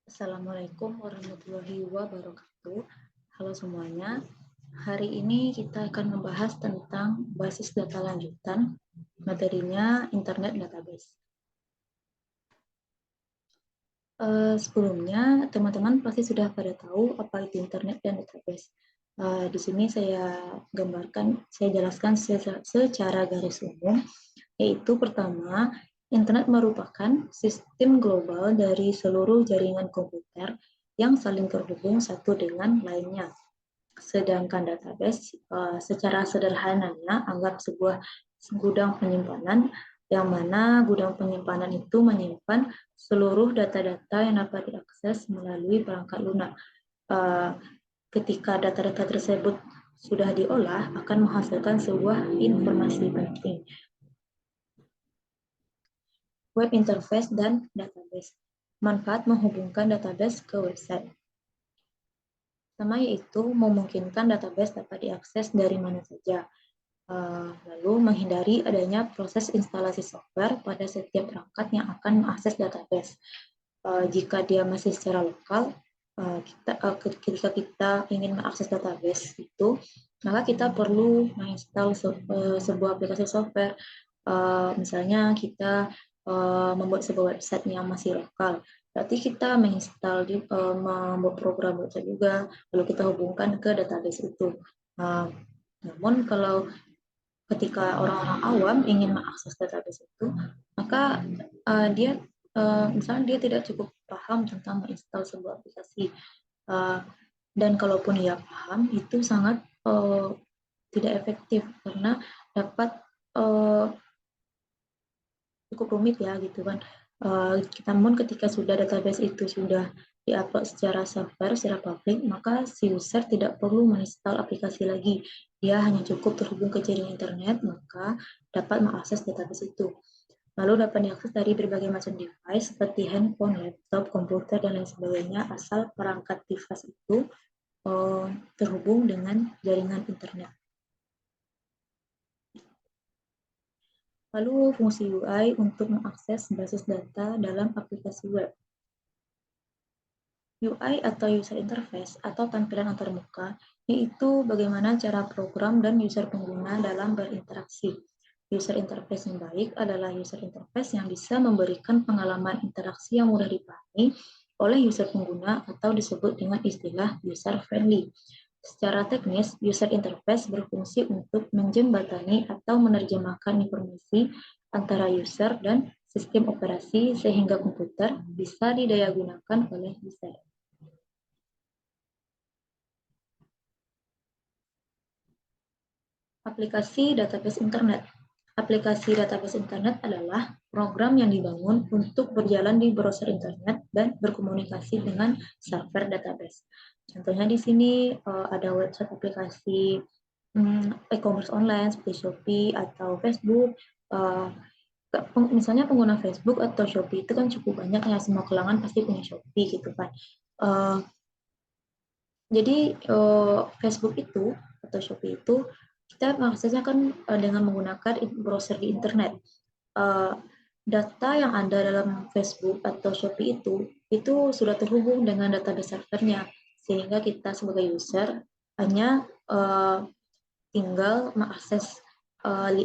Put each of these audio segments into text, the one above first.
Assalamualaikum warahmatullahi wabarakatuh. Halo semuanya. Hari ini kita akan membahas tentang basis data lanjutan, materinya Internet Database. Sebelumnya, teman-teman pasti sudah pada tahu apa itu Internet dan Database. Di sini saya jelaskan secara garis umum, yaitu pertama, Internet merupakan sistem global dari seluruh jaringan komputer yang saling terhubung satu dengan lainnya. Sedangkan database secara sederhananya anggap sebuah gudang penyimpanan yang mana gudang penyimpanan itu menyimpan seluruh data-data yang dapat diakses melalui perangkat lunak. Ketika data-data tersebut sudah diolah, akan menghasilkan sebuah informasi penting. Web interface dan database. Manfaat menghubungkan database ke website. Pertama yaitu memungkinkan database dapat diakses dari mana saja. Lalu menghindari adanya proses instalasi software pada setiap perangkat yang akan mengakses database. Jika dia masih secara lokal, ketika kita ingin mengakses database itu, maka kita perlu menginstal sebuah aplikasi software. Misalnya kita membuat sebuah website yang masih lokal, berarti kita membuat program website juga, lalu kita hubungkan ke database itu. Namun kalau ketika orang-orang awam ingin mengakses database itu, maka dia misalnya dia tidak cukup paham tentang menginstal sebuah aplikasi, dan kalaupun dia paham itu sangat tidak efektif karena dapat cukup rumit ya gitu kan. Namun ketika sudah database itu sudah diupload secara server, secara publik, maka si user tidak perlu menginstal aplikasi lagi. Dia hanya cukup terhubung ke jaringan internet, maka dapat mengakses database itu. Lalu dapat diakses dari berbagai macam device seperti handphone, laptop, komputer, dan lain sebagainya, asal perangkat device itu terhubung dengan jaringan internet. Lalu fungsi UI untuk mengakses basis data dalam aplikasi web. UI atau user interface atau tampilan antarmuka yaitu bagaimana cara program dan user pengguna dalam berinteraksi. User interface yang baik adalah user interface yang bisa memberikan pengalaman interaksi yang mudah dipahami oleh user pengguna atau disebut dengan istilah user friendly. Secara teknis, user interface berfungsi untuk menjembatani atau menerjemahkan informasi antara user dan sistem operasi sehingga komputer bisa didayagunakan oleh user. Aplikasi database internet. Aplikasi database internet adalah program yang dibangun untuk berjalan di browser internet dan berkomunikasi dengan server database. Contohnya di sini ada website aplikasi e-commerce online seperti Shopee atau Facebook. Misalnya pengguna Facebook atau Shopee itu kan cukup banyak ya, semua kalangan pasti punya Shopee gitu kan. Jadi Facebook itu atau Shopee itu kita mengaksesnya kan dengan menggunakan browser di internet. Data yang ada dalam Facebook atau Shopee itu sudah terhubung dengan database servernya, sehingga kita sebagai user hanya tinggal mengakses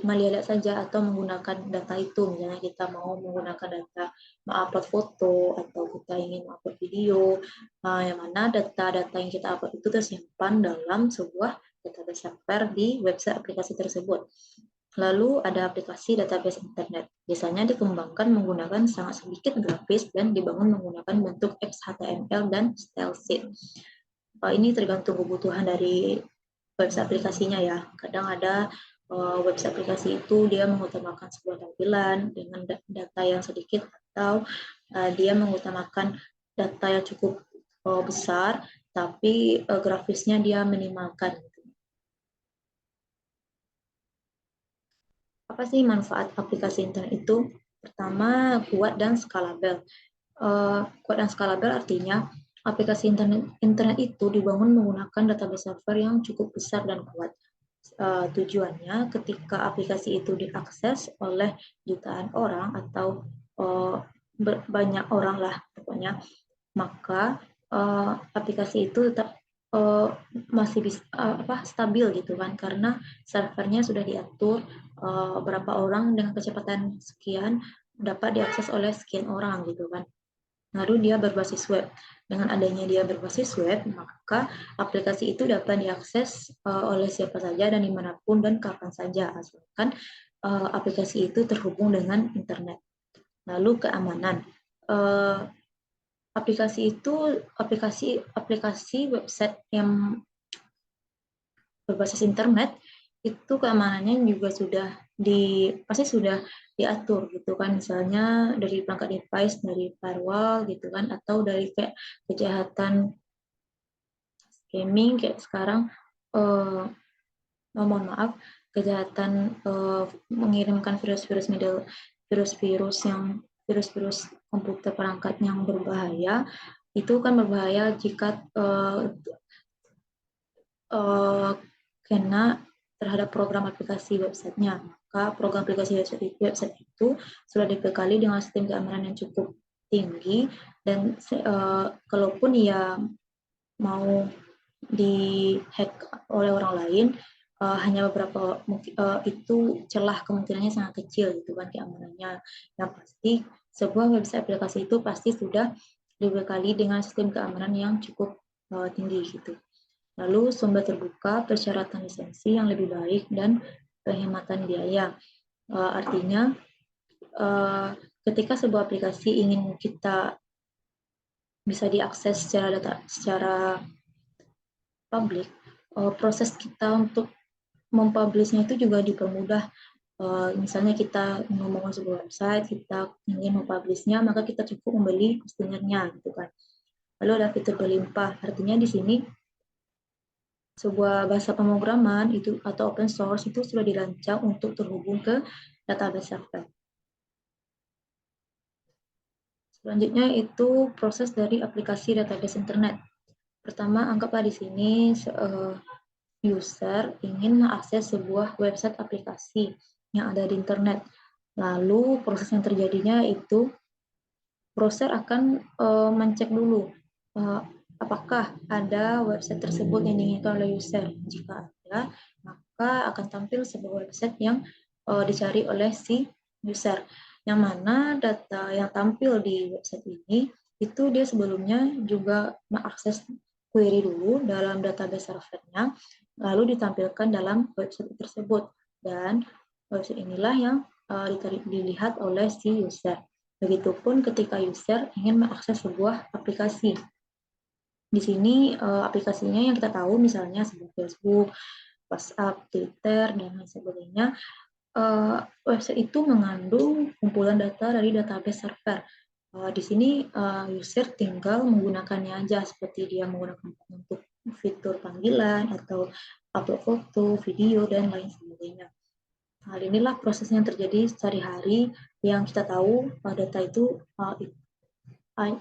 melihat saja atau menggunakan data itu. Misalnya kita mau menggunakan data mengupload foto atau kita ingin mengupload video, yang mana data-data yang kita upload itu tersimpan dalam sebuah database server di website aplikasi tersebut. Lalu ada aplikasi database internet. Biasanya dikembangkan menggunakan sangat sedikit grafis dan dibangun menggunakan bentuk XHTML dan style sheet. Ini tergantung kebutuhan dari website aplikasinya ya. Kadang ada website aplikasi itu dia mengutamakan sebuah tampilan dengan data yang sedikit, atau dia mengutamakan data yang cukup besar tapi grafisnya dia minimalkan. Apa sih manfaat aplikasi internet itu? Pertama, kuat dan skalabel. Kuat dan skalabel artinya aplikasi internet itu dibangun menggunakan database server yang cukup besar dan kuat. Tujuannya ketika aplikasi itu diakses oleh jutaan orang atau banyak orang lah pokoknya, maka aplikasi itu tetap masih bisa stabil gitu kan, karena servernya sudah diatur berapa orang dengan kecepatan sekian dapat diakses oleh sekian orang gitu kan. Lalu dia berbasis web. Dengan adanya dia berbasis web, maka aplikasi itu dapat diakses oleh siapa saja dan dimanapun dan kapan saja, asalkan aplikasi itu terhubung dengan internet. Lalu keamanan. Aplikasi itu aplikasi website yang berbasis internet itu keamanannya juga pasti sudah diatur gitu kan, misalnya dari perangkat device, dari firewall gitu kan, atau dari kayak kejahatan scamming kayak sekarang, mohon maaf, kejahatan mengirimkan virus-virus komputer perangkat yang berbahaya, itu kan berbahaya jika kena terhadap program aplikasi websitenya. Maka program aplikasi website itu sudah dibekali dengan sistem keamanan yang cukup tinggi, dan kalaupun ia mau dihack oleh orang lain, hanya beberapa itu celah kemungkinannya sangat kecil gitu kan keamanannya. Yang pasti sebuah website aplikasi itu pasti sudah dibekali dengan sistem keamanan yang cukup tinggi gitu. Lalu sumber terbuka, persyaratan lisensi yang lebih baik, dan penghematan biaya. Artinya ketika sebuah aplikasi ingin kita bisa diakses secara publik, proses kita untuk mempublishnya itu juga dipermudah. Misalnya kita ngomong sebuah website, kita ingin mempublishnya, maka kita cukup membeli hostingernya gitu kan. Lalu ada fitur berlimpah, artinya di sini sebuah bahasa pemrograman itu atau open source itu sudah dirancang untuk terhubung ke database server. Selanjutnya itu proses dari aplikasi database internet. Pertama, anggaplah di sini user ingin mengakses sebuah website aplikasi yang ada di internet. Lalu proses yang terjadinya itu browser akan mencek dulu apakah ada website tersebut yang diinginkan oleh user. Jika ada, maka akan tampil sebuah website yang dicari oleh si user. Yang mana data yang tampil di website ini, itu dia sebelumnya juga mengakses query dulu dalam database servernya, lalu ditampilkan dalam website tersebut. Dan website inilah yang dilihat oleh si user. Begitupun ketika user ingin mengakses sebuah aplikasi. Di sini aplikasinya yang kita tahu misalnya seperti Facebook, WhatsApp, Twitter, dan lain sebagainya. Website itu mengandung kumpulan data dari database server. Di sini user tinggal menggunakannya aja, seperti dia menggunakan untuk fitur panggilan atau upload foto, video, dan lain sebagainya. Hal inilah proses yang terjadi sehari-hari yang kita tahu data itu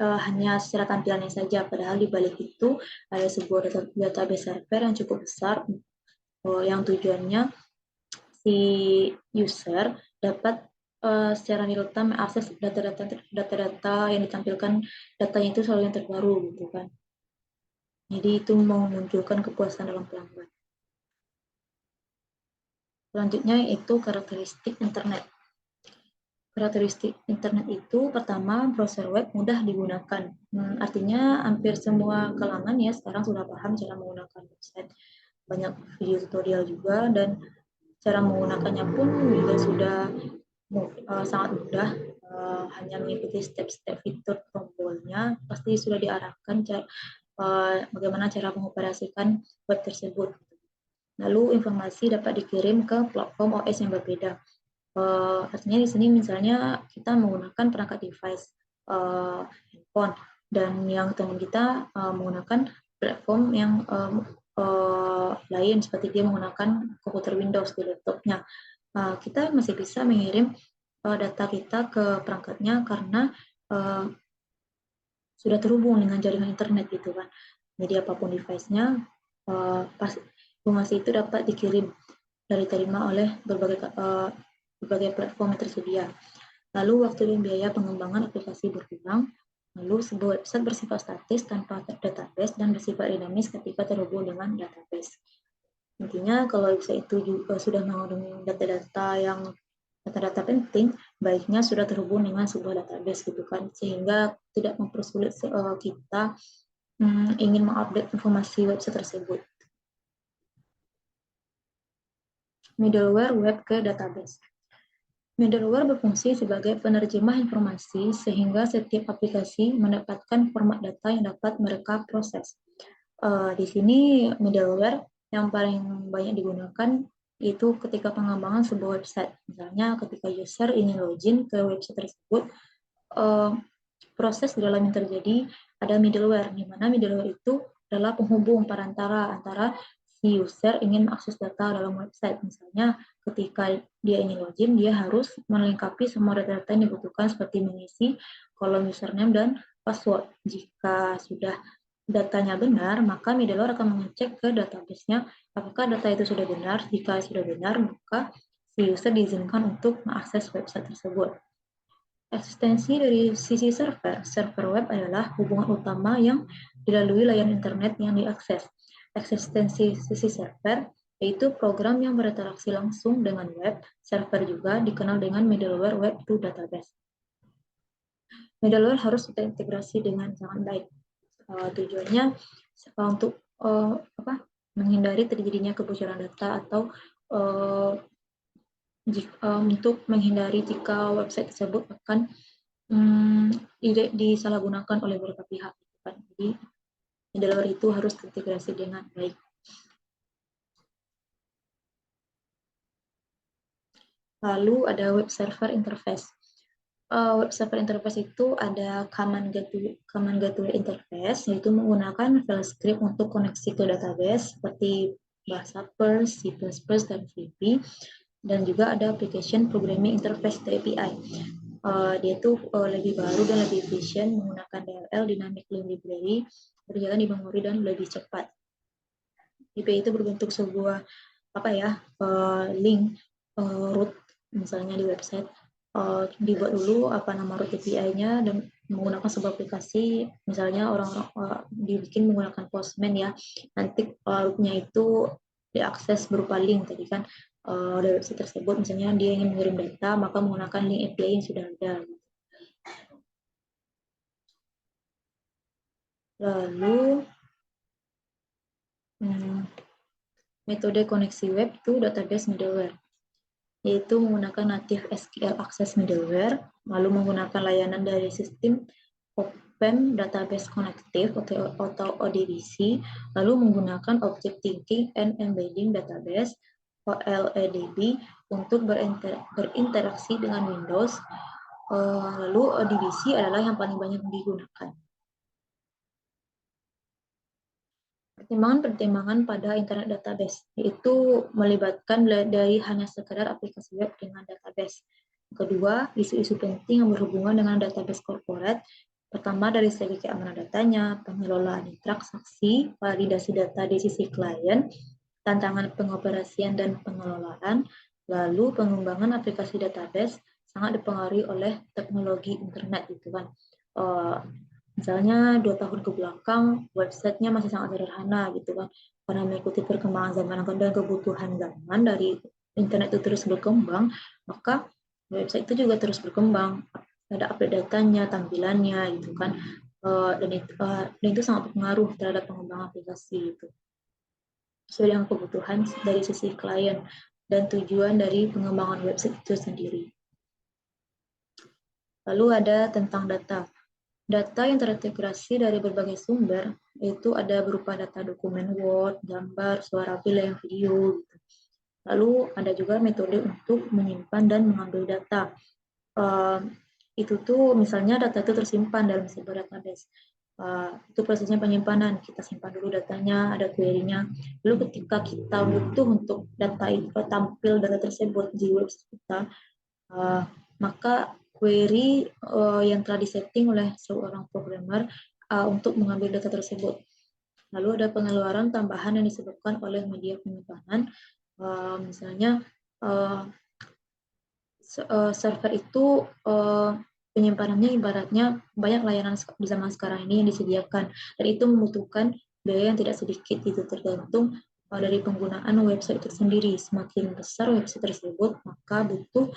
hanya secara tampilannya saja, padahal di balik itu ada sebuah database server yang cukup besar yang tujuannya si user dapat secara real time mengakses data-data yang ditampilkan, datanya itu selalu yang terbaru gitu kan. Jadi itu memunculkan kepuasan dalam pelanggan. Selanjutnya itu karakteristik internet. Karakteristik internet itu pertama, browser web mudah digunakan. Artinya hampir semua kalangan ya sekarang sudah paham cara menggunakan website. Banyak video tutorial juga, dan cara menggunakannya pun juga sudah sangat mudah. Hanya mengikuti step-step fitur tombolnya pasti sudah diarahkan bagaimana cara mengoperasikan web tersebut. Lalu informasi dapat dikirim ke platform OS yang berbeda. Artinya di sini misalnya kita menggunakan perangkat device handphone, dan yang teman kita menggunakan platform yang lain seperti dia menggunakan komputer Windows di laptopnya. Kita masih bisa mengirim data kita ke perangkatnya karena sudah terhubung dengan jaringan internet gitu kan. Jadi apapun device-nya, informasi itu dapat dikirim dan diterima oleh berbagai platform yang tersedia. Lalu waktu dan biaya pengembangan aplikasi berkurang. Lalu sebuah website bersifat statis tanpa database dan bersifat dinamis ketika terhubung dengan database. Intinya kalau website itu juga sudah mengandung data-data yang data-data penting, baiknya sudah terhubung dengan sebuah database gitu kan, sehingga tidak mempersulit kita ingin mengupdate informasi website tersebut. Middleware web ke database. Middleware berfungsi sebagai penerjemah informasi sehingga setiap aplikasi mendapatkan format data yang dapat mereka proses. Di sini middleware yang paling banyak digunakan itu ketika pengembangan sebuah website. Misalnya ketika user ingin login ke website tersebut, proses di dalam yang terjadi ada middleware, di mana middleware itu adalah penghubung perantara antara si user ingin mengakses data dalam website. Misalnya ketika dia ingin login, dia harus melengkapi semua data-data yang dibutuhkan seperti mengisi kolom username dan password. Jika sudah datanya benar, maka middleware akan mengecek ke database-nya apakah data itu sudah benar. Jika sudah benar, maka si user diizinkan untuk mengakses website tersebut. Eksistensi dari sisi server web adalah hubungan utama yang dilalui layanan internet yang diakses. Eksistensi sisi server yaitu program yang berinteraksi langsung dengan web. Server juga dikenal dengan middleware web to database. Middleware harus terintegrasi dengan sangat baik. Tujuannya untuk menghindari terjadinya kebocoran data atau untuk menghindari jika website tersebut akan disalahgunakan oleh beberapa pihak. Jadi middleware itu harus terintegrasi dengan baik. Lalu ada web server interface. Web server interface itu ada command gateway interface, yaitu menggunakan file script untuk koneksi ke database seperti bahasa Perl, C++, dan VB. Dan juga ada application programming interface API. Dia itu lebih baru dan lebih efisien menggunakan DLL Dynamic Link Library, berjalan di memori dan lebih cepat. API itu berbentuk sebuah link root, misalnya di website, dibuat dulu nama root API-nya dan menggunakan sebuah aplikasi, misalnya orang-orang dibikin menggunakan Postman ya, nanti rootnya itu diakses berupa link tadi kan, dari website tersebut, misalnya dia ingin mengirim data, maka menggunakan link API yang sudah ada. Lalu metode koneksi web to database middleware, yaitu menggunakan native SQL Access Middleware, lalu menggunakan layanan dari sistem Open Database Connective atau ODBC, lalu menggunakan Object Thinking and Embedding Database OLEDB untuk berinteraksi dengan Windows. Lalu ODBC adalah yang paling banyak digunakan. Pertimbangan-pertimbangan pada internet database, yaitu melibatkan dari hanya sekedar aplikasi web dengan database. Kedua, isu-isu penting yang berhubungan dengan database corporate. Pertama, dari segi keamanan datanya, pengelolaan transaksi, validasi data di sisi klien, tantangan pengoperasian dan pengelolaan, lalu pengembangan aplikasi database sangat dipengaruhi oleh teknologi internet gitu kan. Misalnya 2 tahun ke belakang websitenya masih sangat sederhana gitu kan, karena mengikuti perkembangan zaman dan kebutuhan zaman dari internet itu terus berkembang, maka website itu juga terus berkembang, ada update datanya, tampilannya gitu kan, dan itu sangat berpengaruh terhadap pengembangan aplikasi itu sesuai dengan kebutuhan dari sisi klien dan tujuan dari pengembangan website itu sendiri. Lalu ada tentang data. Data yang terintegrasi dari berbagai sumber, itu ada berupa data dokumen Word, gambar, suara, film, video. Gitu. Lalu ada juga metode untuk menyimpan dan mengambil data. Itu tuh misalnya data itu tersimpan dalam sebuah database. Itu prosesnya penyimpanan. Kita simpan dulu datanya, ada query-nya. Lalu ketika kita butuh untuk data itu tampil data tersebut di website kita, maka query yang telah disetting oleh seorang programmer untuk mengambil data tersebut. Lalu ada pengeluaran tambahan yang disebabkan oleh media penyimpanan. Misalnya server itu Penyimpanannya ibaratnya banyak layanan di zaman sekarang ini yang disediakan, dan itu membutuhkan biaya yang tidak sedikit, itu tergantung dari penggunaan website itu sendiri. Semakin besar website tersebut, maka butuh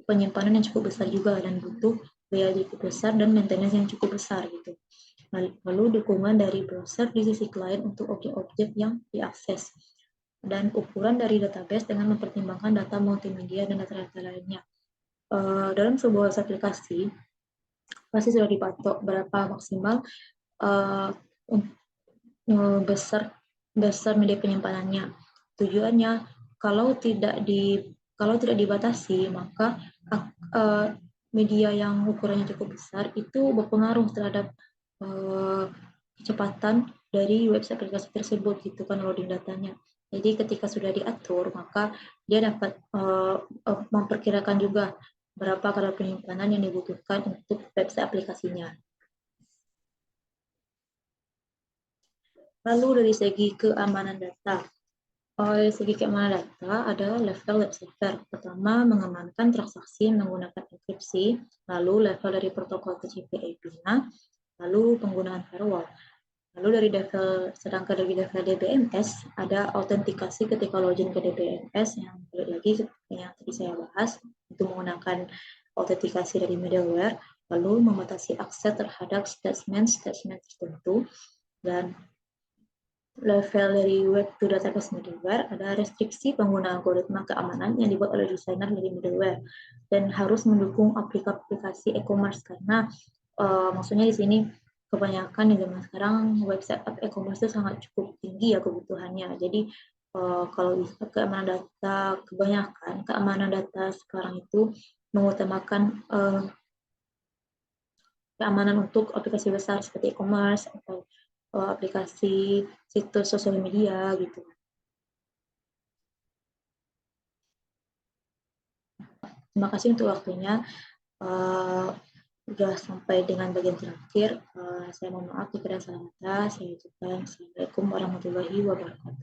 penyimpanan yang cukup besar juga, dan butuh biaya yang cukup besar dan maintenance yang cukup besar gitu. Lalu dukungan dari browser di sisi klien untuk objek-objek yang diakses, dan ukuran dari database dengan mempertimbangkan data multimedia dan data-data lainnya. Dalam sebuah aplikasi pasti sudah dipatok berapa maksimal uh, besar besar media penyimpanannya. Tujuannya kalau tidak dibatasi, maka uh, media yang ukurannya cukup besar itu berpengaruh terhadap kecepatan dari website aplikasi tersebut gitu kan, loading datanya. Jadi ketika sudah diatur, maka dia dapat memperkirakan juga berapa kadar penyimpanan yang dibutuhkan untuk website aplikasinya. Lalu dari segi keamanan data, dari segi keamanan data ada level web server. Pertama, mengamankan transaksi menggunakan enkripsi, lalu level dari protokol TCP/IP-nya, lalu penggunaan firewall. Lalu sedangkan dari level DBMS ada autentikasi ketika login ke DBMS, yang lagi yang tadi saya bahas, itu menggunakan autentikasi dari middleware, lalu membatasi akses terhadap statement tertentu, dan level dari web to database middleware ada restriksi pengguna algoritma keamanan yang dibuat oleh desainer dari middleware, dan harus mendukung aplikasi e-commerce, karena maksudnya di sini kebanyakan di zaman sekarang website e-commerce itu sangat cukup tinggi ya kebutuhannya. Jadi kalau keamanan data, kebanyakan keamanan data sekarang itu mengutamakan keamanan untuk aplikasi besar seperti e-commerce atau aplikasi situs sosial media gitu. Terima kasih untuk waktunya. Sudah sampai dengan bagian terakhir. Saya mohon maaf jika ada salah kata. Saya ucapkan Assalamualaikum warahmatullahi wabarakatuh.